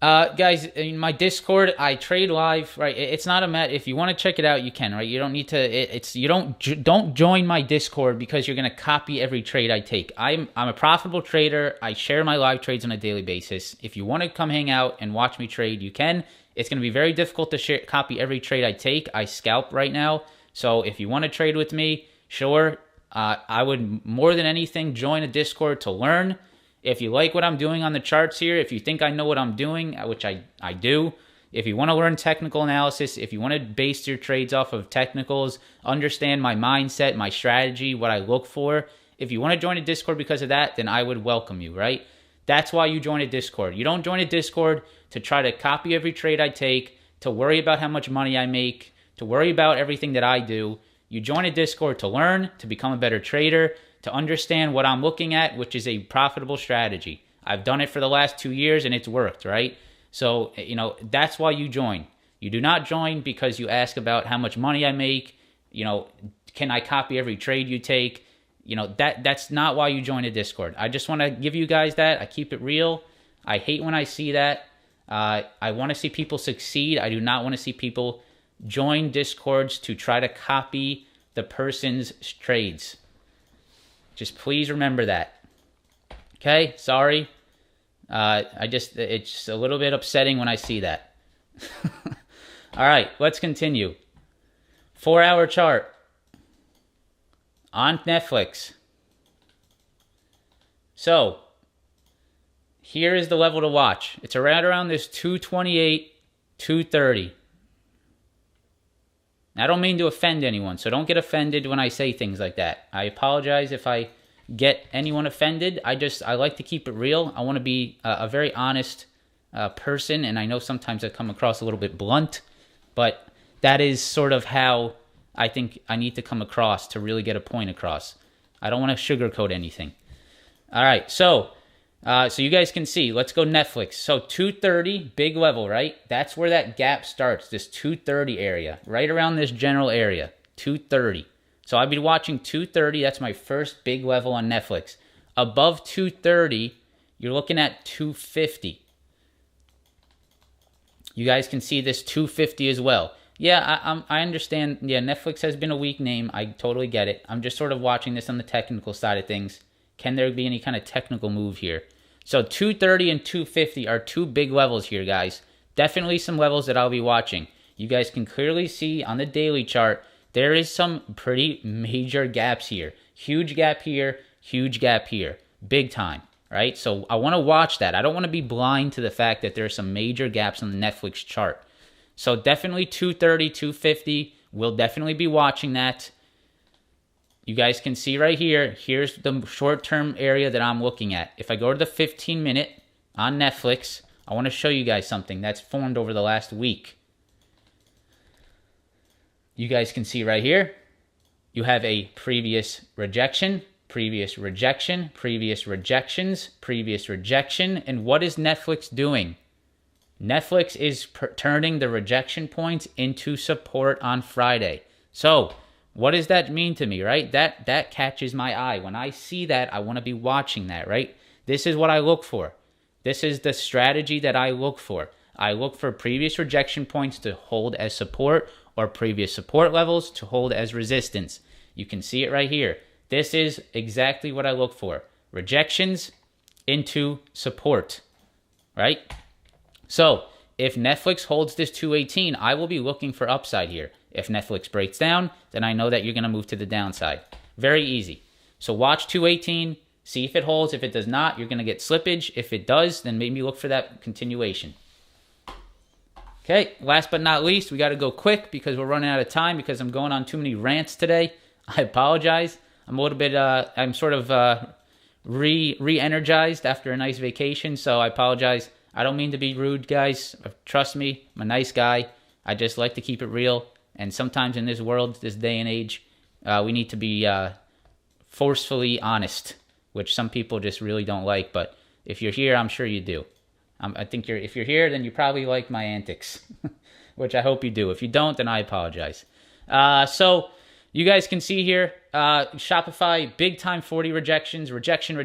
Speaker 1: Guys, in my Discord, I trade live, right? It's not a matter, if you want to check it out, you can, right? You don't need to, you don't join my Discord because you're going to copy every trade I take. I'm a profitable trader. I share my live trades on a daily basis. If you want to come hang out and watch me trade, you can. It's going to be very difficult to copy every trade I take. I scalp right now. So if you want to trade with me, sure. I would more than anything join a Discord to learn. If you like what I'm doing on the charts here, if you think I know what I'm doing, which I do, if you want to learn technical analysis, if you want to base your trades off of technicals, understand my mindset, my strategy, what I look for, if you want to join a Discord because of that, then I would welcome you, right? That's why you join a Discord. You don't join a Discord to try to copy every trade I take, to worry about how much money I make, to worry about everything that I do. You join a Discord to learn, to become a better trader, to understand what I'm looking at, which is a profitable strategy. I've done it for the last 2 years and it's worked, right? So, that's why you join. You do not join because you ask about how much money I make. Can I copy every trade you take? That's not why you join a Discord. I just want to give you guys that. I keep it real. I hate when I see that. I want to see people succeed. I do not want to see people join Discords to try to copy the person's trades. Just please remember that. Okay, sorry. It's just a little bit upsetting when I see that. All right, let's continue. 4-hour chart on Netflix. So, here is the level to watch. It's around this 228, 230. I don't mean to offend anyone, so don't get offended when I say things like that. I apologize if I get anyone offended. I like to keep it real. I want to be a very honest person, and I know sometimes I come across a little bit blunt, but that is sort of how I think I need to come across to really get a point across. I don't want to sugarcoat anything. All right, so you guys can see. Let's go Netflix. So 230, big level, right? That's where that gap starts, this 230 area, right around this general area, 230. So I'll be watching 230. That's my first big level on Netflix. Above 230, you're looking at 250. You guys can see this 250 as well. Yeah, I understand. Yeah, Netflix has been a weak name. I totally get it. I'm just sort of watching this on the technical side of things. Can there be any kind of technical move here? So 230 and 250 are two big levels here, guys. Definitely some levels that I'll be watching. You guys can clearly see on the daily chart, there is some pretty major gaps here. Huge gap here, huge gap here. Big time, right? So I want to watch that. I don't want to be blind to the fact that there are some major gaps on the Netflix chart. So definitely 230, 250. We'll definitely be watching that. You guys can see right here, here's the short-term area that I'm looking at. If I go to the 15-minute on Netflix, I want to show you guys something that's formed over the last week. You guys can see right here, you have a previous rejection, previous rejection, previous rejections, previous rejection. And what is Netflix doing? Netflix is turning the rejection points into support on Friday. So what does that mean to me, right? That catches my eye. When I see that, I want to be watching that, right? This is what I look for. This is the strategy that I look for. I look for previous rejection points to hold as support or previous support levels to hold as resistance. You can see it right here. This is exactly what I look for. Rejections into support, right? So if Netflix holds this 218, I will be looking for upside here. If Netflix breaks down, then I know that you're going to move to the downside. Very easy. So watch 218, see if it holds. If it does not, you're going to get slippage. If it does, then maybe look for that continuation. Okay, last but not least, we got to go quick because we're running out of time because I'm going on too many rants today. I apologize. I'm a little bit, I'm sort of re-energized after a nice vacation, so I apologize. I don't mean to be rude, guys. Trust me, I'm a nice guy. I just like to keep it real. And sometimes in this world, this day and age, we need to be forcefully honest, which some people just really don't like. But if you're here, I'm sure you do. I think if you're here, then you probably like my antics, which I hope you do. If you don't, then I apologize. So you guys can see here, Shopify, big time 40 rejections, rejection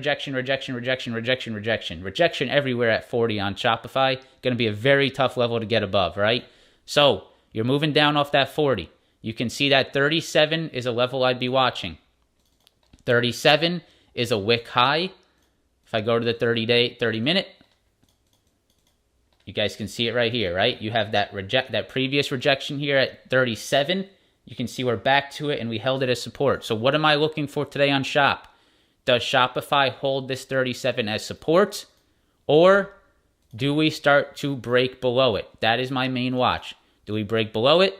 Speaker 1: everywhere at 40 on Shopify. Going to be a very tough level to get above, right? So you're moving down off that 40. You can see that 37 is a level I'd be watching. 37 is a wick high. If I go to the 30 minute, you guys can see it right here, right? You have that previous rejection here at 37. You can see we're back to it and we held it as support. So what am I looking for today on Shop? Does Shopify hold this 37 as support, or do we start to break below it? That is my main watch. Do we break below it,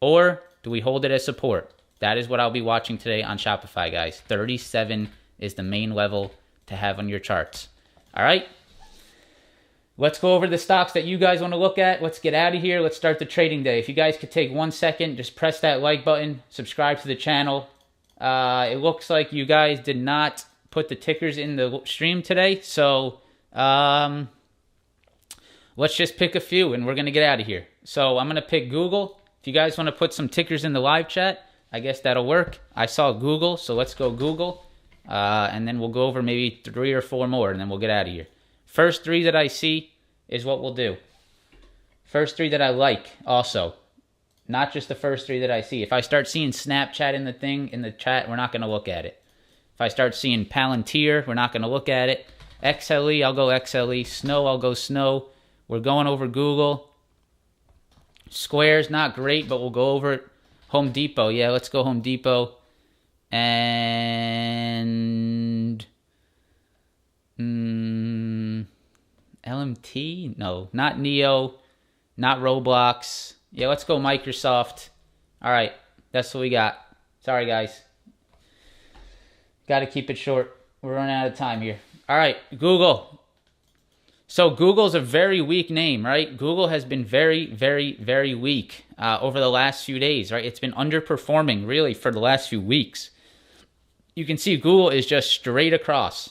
Speaker 1: or do we hold it as support? That is what I'll be watching today on Shopify, guys. 37 is the main level to have on your charts. All right? Let's go over the stocks that you guys want to look at. Let's get out of here. Let's start the trading day. If you guys could take 1 second, just press that like button, subscribe to the channel. It looks like you guys did not put the tickers in the stream today, so let's just pick a few and we're going to get out of here. So I'm going to pick Google. If you guys want to put some tickers in the live chat, I guess that'll work. I saw Google, so let's go Google. And then we'll go over maybe 3 or 4 more, and then we'll get out of here. First 3 that I see is what we'll do. First 3 that I like also. Not just the first 3 that I see. If I start seeing Snapchat in the chat, we're not going to look at it. If I start seeing Palantir, we're not going to look at it. XLE, I'll go XLE. Snow, I'll go Snow. We're going over Google. Square's not great, but we'll go over it. Home Depot, yeah, let's go Home Depot. And LMT? No, not Neo, not Roblox. Yeah, let's go Microsoft. All right, that's what we got. Sorry, guys. Got to keep it short. We're running out of time here. All right, Google. So Google's a very weak name, right? Google has been very, very, very weak over the last few days, right? It's been underperforming, really, for the last few weeks. You can see Google is just straight across.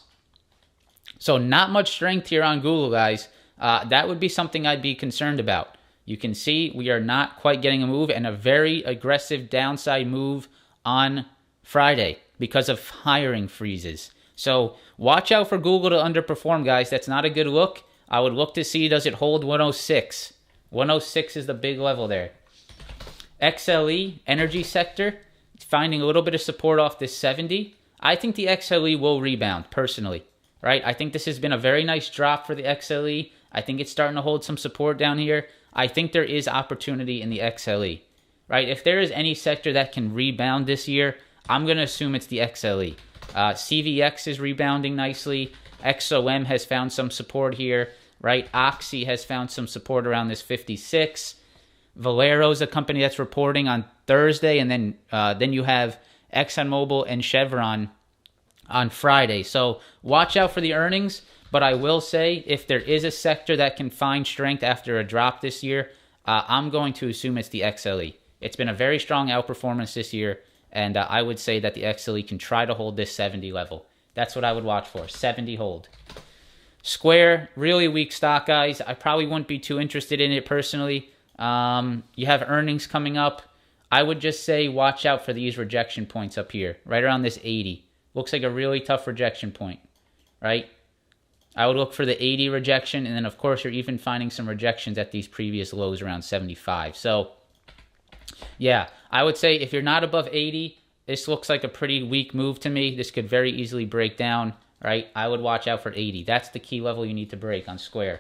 Speaker 1: So not much strength here on Google, guys. That would be something I'd be concerned about. You can see we are not quite getting a move, and a very aggressive downside move on Friday because of hiring freezes. So watch out for Google to underperform, guys. That's not a good look. I would look to see, does it hold 106? 106 is the big level there. XLE, energy sector, it's finding a little bit of support off this 70. I think the XLE will rebound, personally. Right? I think this has been a very nice drop for the XLE. I think it's starting to hold some support down here. I think there is opportunity in the XLE. Right? If there is any sector that can rebound this year, I'm going to assume it's the XLE. CVX is rebounding nicely. XOM has found some support here, right? Oxy has found some support around this 56. Valero is a company that's reporting on Thursday, and then you have ExxonMobil and Chevron on Friday. So watch out for the earnings, but I will say if there is a sector that can find strength after a drop this year, I'm going to assume it's the XLE. It's been a very strong outperformance this year. And I would say that the XLE can try to hold this 70 level. That's what I would watch for, 70 hold. Square, really weak stock, guys. I probably wouldn't be too interested in it personally. You have earnings coming up. I would just say watch out for these rejection points up here, right around this 80. Looks like a really tough rejection point, right? I would look for the 80 rejection, and then, of course, you're even finding some rejections at these previous lows around 75. So, yeah, I would say if you're not above 80, this looks like a pretty weak move to me. This could very easily break down, right? I would watch out for 80. That's the key level you need to break on Square.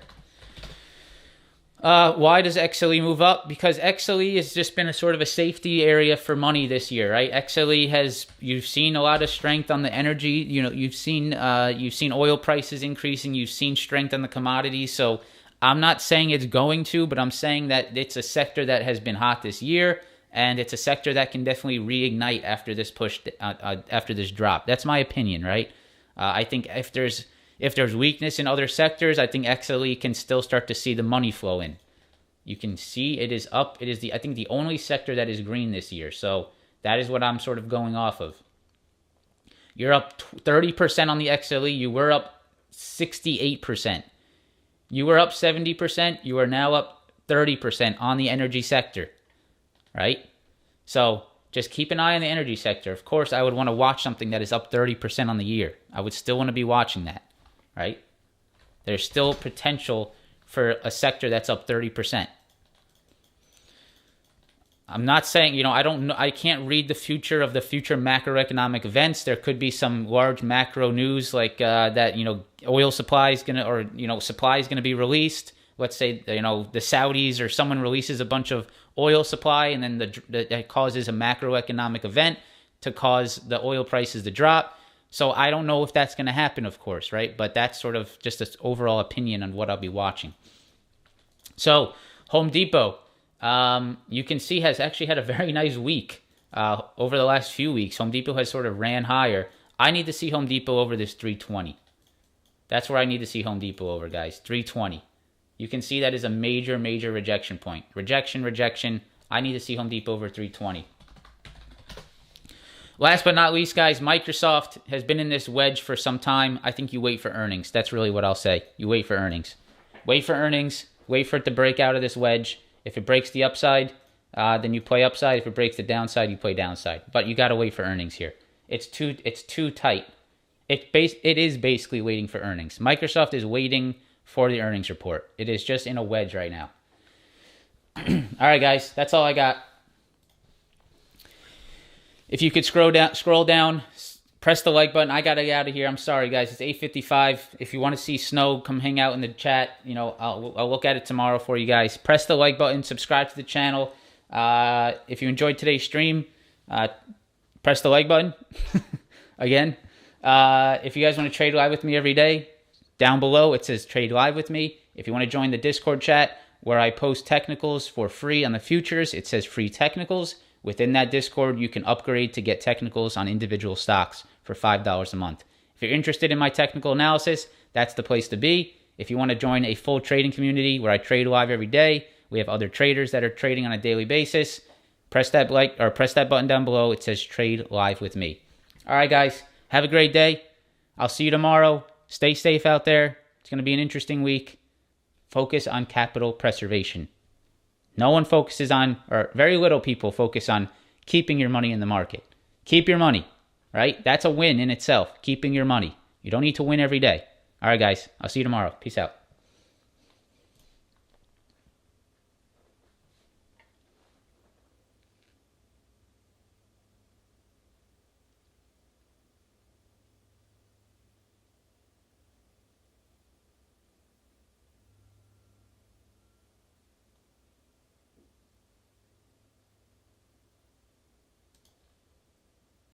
Speaker 1: Why does XLE move up? Because XLE has just been a sort of a safety area for money this year, right? XLE has, you've seen a lot of strength on the energy. You know, you've seen oil prices increasing. You've seen strength on the commodities. So I'm not saying it's going to, but I'm saying that it's a sector that has been hot this year, and it's a sector that can definitely reignite after this push, after this drop. That's my opinion, right? I think if there's weakness in other sectors, I think XLE can still start to see the money flow in. You can see it is up. It is I think the only sector that is green this year. So that is what I'm sort of going off of. You're up 30% on the XLE. You were up 68%. You were up 70%. You are now up 30% on the energy sector, right? So just keep an eye on the energy sector. Of course, I would want to watch something that is up 30% on the year. I would still want to be watching that, right? There's still potential for a sector that's up 30%. I'm not saying, I don't know, I can't read the future of the future macroeconomic events. There could be some large macro news like that, oil supply is going to, or, supply is going to be released. Let's say, the Saudis or someone releases a bunch of oil supply, and then that causes a macroeconomic event to cause the oil prices to drop. So I don't know if that's going to happen, of course, right? But that's sort of just an overall opinion on what I'll be watching. So Home Depot, you can see has actually had a very nice week over the last few weeks. Home Depot has sort of ran higher. I need to see Home Depot over this 320. That's where I need to see Home Depot over, guys, 320. You can see that is a major, major rejection point. Rejection. I need to see Home Depot over 320. Last but not least, guys, Microsoft has been in this wedge for some time. I think you wait for earnings. That's really what I'll say. You wait for earnings. Wait for earnings. Wait for it to break out of this wedge. If it breaks the upside, then you play upside. If it breaks the downside, you play downside. But you got to wait for earnings here. It's too tight. It is basically waiting for earnings. Microsoft is waiting for the earnings report. It is just in a wedge right now. All right, guys, that's all I got. If you could scroll down, press the like button. I got to get out of here. I'm sorry, guys. It's 8:55. If you want to see snow, come hang out in the chat. I'll look at it tomorrow for you guys. Press the like button. Subscribe to the channel. If you enjoyed today's stream, press the like button. Again, if you guys want to trade live with me every day, down below it says trade live with me. If you want to join the Discord chat where I post technicals for free on the futures, it says free technicals. Within that Discord, you can upgrade to get technicals on individual stocks for $5 a month. If you're interested in my technical analysis, that's the place to be. If you want to join a full trading community where I trade live every day, we have other traders that are trading on a daily basis. Press that button down below. It says trade live with me. All right, guys, have a great day. I'll see you tomorrow. Stay safe out there. It's going to be an interesting week. Focus on capital preservation. No one focuses on, or very little people focus on keeping your money in the market. Keep your money, right? That's a win in itself, keeping your money. You don't need to win every day. All right, guys, I'll see you tomorrow. Peace out.